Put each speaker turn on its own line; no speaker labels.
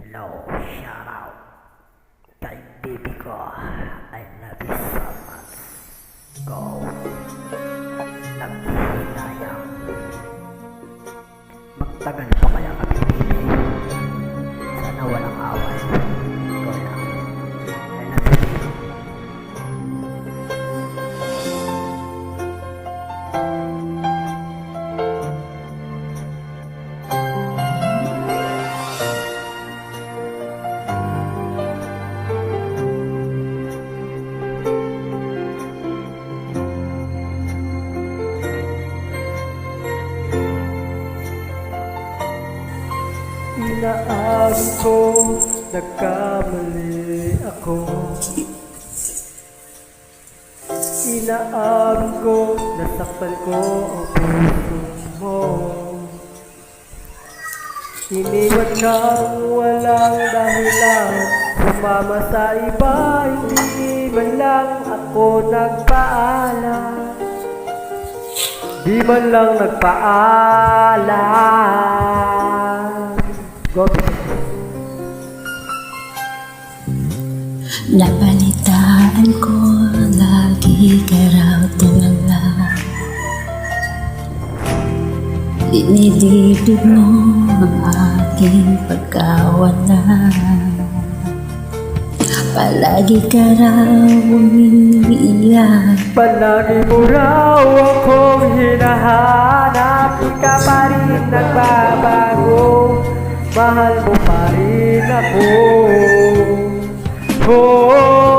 Hello, shout out kay baby ko. I love you so much. Go. Naghihinayang. Magtagal pa kaya kami baby. Sana walang away. Go lang. I love you.
Inaamin ko, nagkamali ako. Inaamin ko, nasaktan ko ang puso mo. Iniwan kang walang dahilan, sumama sa iba, hindi man lang ako nagpaalam. Di man lang nagpaalam. Go.
Nabalitaan ko, lagi ka raw tulala. Dinidibig mo ang aking pagkawala. Palagi ka raw umiiyak.
Palagi mo raw akong hinahanap. Di ka pa rin nagbabago, mahal mo pa rin ako. Oh,